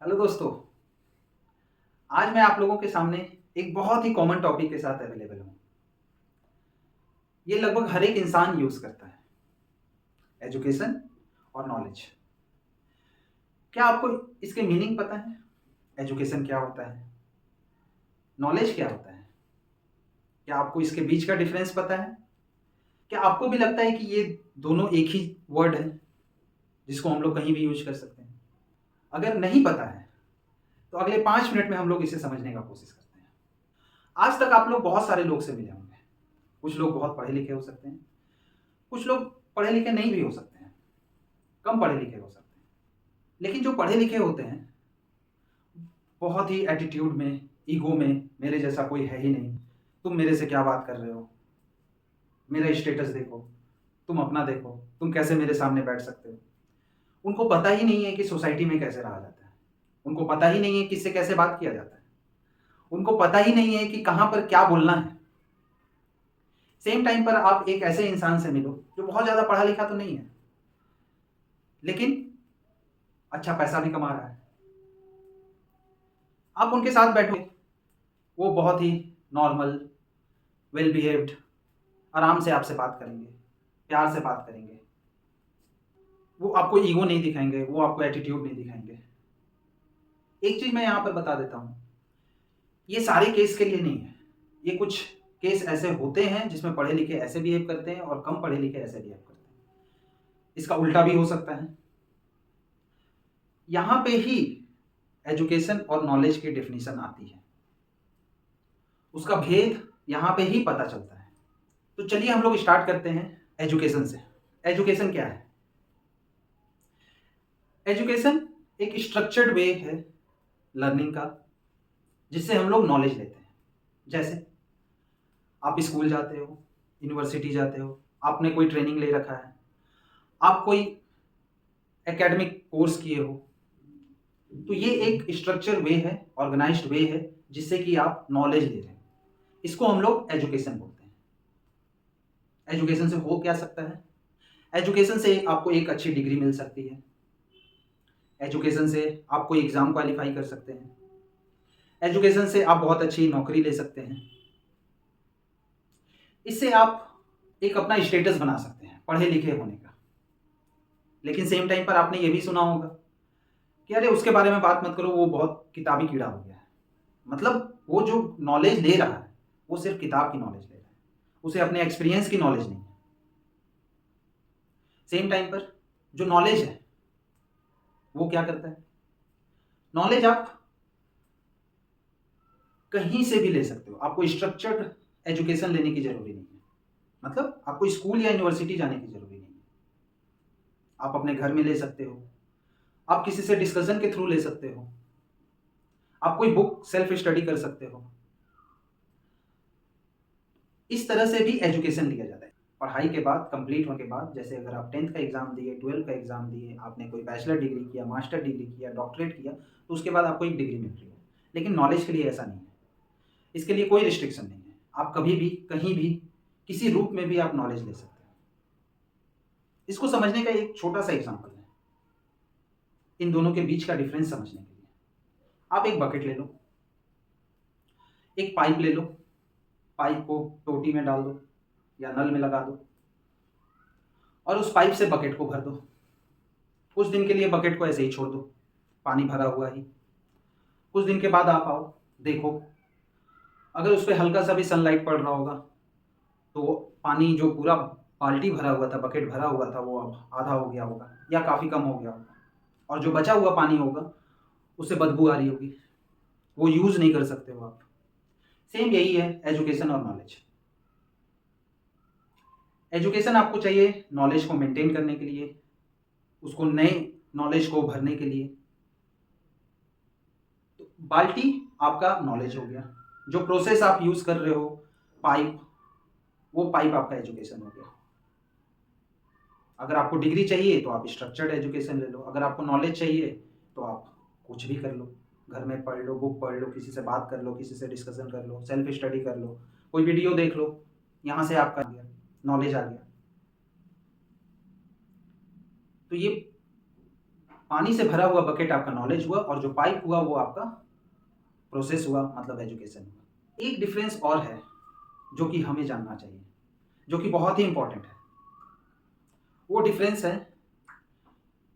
Hello दोस्तों। आज मैं आप लोगों के सामने एक बहुत ही कॉमन टॉपिक के साथ अवेलेबल हूँ। ये लगभग हर एक इंसान यूज़ करता है, एजुकेशन और नॉलेज। क्या आपको इसके मीनिंग पता है? एजुकेशन क्या होता है? नॉलेज क्या होता है? क्या आपको इसके बीच का डिफरेंस पता है? क्या आपको भी लगता है कि ये दोनों एक ही वर्ड है जिसको हम लोग कहीं भी यूज कर सकते हैं? अगर नहीं पता है तो अगले 5 मिनट में हम लोग इसे समझने का कोशिश करते हैं। आज तक आप लोग बहुत सारे लोग से मिले होंगे। कुछ लोग बहुत पढ़े लिखे हो सकते हैं, कुछ लोग पढ़े लिखे नहीं भी हो सकते हैं, कम पढ़े लिखे हो सकते हैं। लेकिन जो पढ़े लिखे होते हैं, बहुत ही एटीट्यूड में, ईगो में, मेरे जैसा कोई है ही नहीं, तुम मेरे से क्या बात कर रहे हो, मेरा स्टेटस देखो, तुम अपना देखो, तुम कैसे मेरे सामने बैठ सकते हो। उनको पता ही नहीं है कि सोसाइटी में कैसे रहा जाता है, उनको पता ही नहीं है किससे कैसे बात किया जाता है, उनको पता ही नहीं है कि कहाँ पर क्या बोलना है। सेम टाइम पर आप एक ऐसे इंसान से मिलो जो बहुत ज़्यादा पढ़ा लिखा तो नहीं है, लेकिन अच्छा पैसा भी कमा रहा है। आप उनके साथ बैठो, वो बहुत ही नॉर्मल, वेल बिहेव्ड, आराम से आपसे बात करेंगे, प्यार से बात करेंगे। वो आपको ईगो नहीं दिखाएंगे, वो आपको एटीट्यूड नहीं दिखाएंगे। एक चीज़ मैं यहाँ पर बता देता हूँ, ये सारे केस के लिए नहीं है। ये कुछ केस ऐसे होते हैं जिसमें पढ़े लिखे ऐसे बिहेव करते हैं और कम पढ़े लिखे ऐसे बिहेव करते हैं। इसका उल्टा भी हो सकता है। यहाँ पे ही एजुकेशन और नॉलेज की डेफिनेशन आती है, उसका भेद यहाँ पे ही पता चलता है। तो चलिए हम लोग स्टार्ट करते हैं एजुकेशन से। एजुकेशन क्या है? एजुकेशन एक स्ट्रक्चर्ड वे है लर्निंग का, जिससे हम लोग नॉलेज लेते हैं। जैसे आप स्कूल जाते हो, यूनिवर्सिटी जाते हो, आपने कोई ट्रेनिंग ले रखा है, आप कोई एकेडमिक कोर्स किए हो, तो ये एक स्ट्रक्चर वे है, ऑर्गेनाइज्ड वे है, जिससे कि आप नॉलेज ले रहे हैं। इसको हम लोग एजुकेशन बोलते हैं। एजुकेशन से हो क्या सकता है? एजुकेशन से आपको एक अच्छी डिग्री मिल सकती है, एजुकेशन से आप कोई एग्जाम क्वालिफाई कर सकते हैं, एजुकेशन से आप बहुत अच्छी नौकरी ले सकते हैं। इससे आप एक अपना स्टेटस बना सकते हैं पढ़े लिखे होने का। लेकिन सेम टाइम पर आपने ये भी सुना होगा कि अरे उसके बारे में बात मत करो, वो बहुत किताबी कीड़ा हो गया है। मतलब वो जो नॉलेज ले रहा है वो सिर्फ किताब की नॉलेज ले रहा है, उसे अपने एक्सपीरियंस की नॉलेज नहीं है। सेम टाइम पर जो नॉलेज है वो क्या करता है? नॉलेज आप कहीं से भी ले सकते हो, आपको स्ट्रक्चर्ड एजुकेशन लेने की जरूरी नहीं है। मतलब आपको स्कूल या यूनिवर्सिटी जाने की जरूरी नहीं है। आप अपने घर में ले सकते हो, आप किसी से डिस्कशन के थ्रू ले सकते हो, आप कोई बुक सेल्फ स्टडी कर सकते हो। इस तरह से भी एजुकेशन लिया जाता है। पढ़ाई के बाद, कंप्लीट होने के बाद, जैसे अगर आप 10th का एग्जाम दिए, 12th का एग्जाम दिए, आपने कोई बैचलर डिग्री किया, मास्टर डिग्री किया, डॉक्टरेट किया, तो उसके बाद आपको एक डिग्री मिल रही है। लेकिन नॉलेज के लिए ऐसा नहीं है, इसके लिए कोई रिस्ट्रिक्शन नहीं है। आप कभी भी, कहीं भी, किसी रूप में भी आप नॉलेज ले सकते हैं। इसको समझने का एक छोटा सा एग्जाम्पल है, इन दोनों के बीच का डिफरेंस समझने के लिए। आप एक बकेट ले लो, एक पाइप ले लो, पाइप को टोटी में डाल दो या नल में लगा दो और उस पाइप से बकेट को भर दो। कुछ दिन के लिए बकेट को ऐसे ही छोड़ दो, पानी भरा हुआ ही। कुछ दिन के बाद आप आओ, देखो, अगर उस पर हल्का सा भी सनलाइट पड़ रहा होगा तो वो पानी जो पूरा बाल्टी भरा हुआ था, बकेट भरा हुआ था, वो अब आधा हो गया होगा या काफ़ी कम हो गया होगा। और जो बचा हुआ पानी होगा उससे बदबू आ रही होगी, वो यूज़ नहीं कर सकते हो आप। सेम यही है एजुकेशन और नॉलेज। एजुकेशन आपको चाहिए नॉलेज को मेंटेन करने के लिए, उसको नए नॉलेज को भरने के लिए। तो बाल्टी आपका नॉलेज हो गया, जो प्रोसेस आप यूज़ कर रहे हो, पाइप, वो पाइप आपका एजुकेशन हो गया। अगर आपको डिग्री चाहिए तो आप स्ट्रक्चर्ड एजुकेशन ले लो, अगर आपको नॉलेज चाहिए तो आप कुछ भी कर लो, घर में पढ़ लो, बुक पढ़ लो, किसी से बात कर लो, किसी से डिस्कशन कर लो, सेल्फ स्टडी कर लो, कोई वीडियो देख लो, यहाँ से आपका आ गया, नॉलेज आ गया। तो ये पानी से भरा हुआ बकेट आपका नॉलेज हुआ और जो पाइप हुआ वो आपका प्रोसेस हुआ, मतलब एजुकेशन हुआ। एक डिफरेंस और है जो कि हमें जानना चाहिए, जो कि बहुत ही इंपॉर्टेंट है। वो डिफरेंस है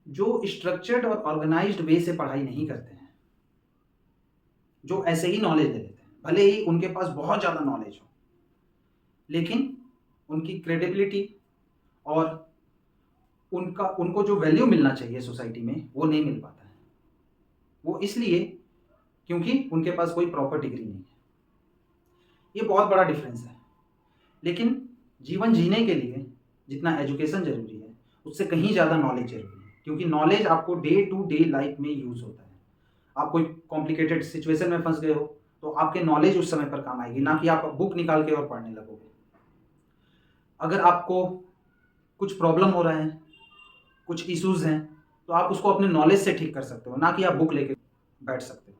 जो स्ट्रक्चर्ड और ऑर्गेनाइज्ड वे से पढ़ाई नहीं करते हैं, जो ऐसे ही नॉलेज ले लेते हैं, भले ही उनके पास बहुत ज़्यादा नॉलेज हो, लेकिन उनकी क्रेडिबिलिटी और उनको जो वैल्यू मिलना चाहिए सोसाइटी में वो नहीं मिल पाता है। वो इसलिए क्योंकि उनके पास कोई प्रॉपर डिग्री नहीं है। ये बहुत बड़ा डिफरेंस है। लेकिन जीवन जीने के लिए जितना एजुकेशन ज़रूरी है उससे कहीं ज़्यादा नॉलेज ज़रूरी है, क्योंकि नॉलेज आपको डे टू डे लाइफ में यूज़ होता है। आप कोई कॉम्प्लिकेटेड सिचुएशन में फंस गए हो तो आपके नॉलेज उस समय पर काम आएगी, ना कि आप बुक निकाल के और पढ़ने लगोगे। अगर आपको कुछ प्रॉब्लम हो रहा है, कुछ इश्यूज हैं, तो आप उसको अपने नॉलेज से ठीक कर सकते हो, ना कि आप बुक लेके बैठ सकते हो।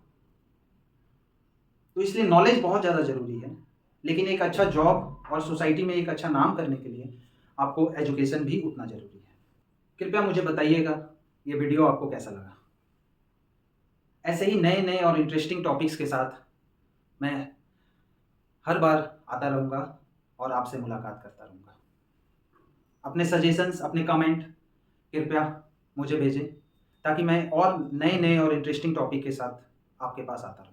तो इसलिए नॉलेज बहुत ज़्यादा ज़रूरी है, लेकिन एक अच्छा जॉब और सोसाइटी में एक अच्छा नाम करने के लिए आपको एजुकेशन भी उतना ज़रूरी है। कृपया मुझे बताइएगा ये वीडियो आपको कैसा लगा। ऐसे ही नए नए और इंटरेस्टिंग टॉपिक्स के साथ मैं हर बार आता रहूँगा और आपसे मुलाकात करता रहूँगा। अपने सजेशंस, अपने कमेंट कृपया मुझे भेजें, ताकि मैं और नए नए और इंटरेस्टिंग टॉपिक के साथ आपके पास आता रहूँ।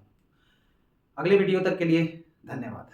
अगले वीडियो तक के लिए धन्यवाद।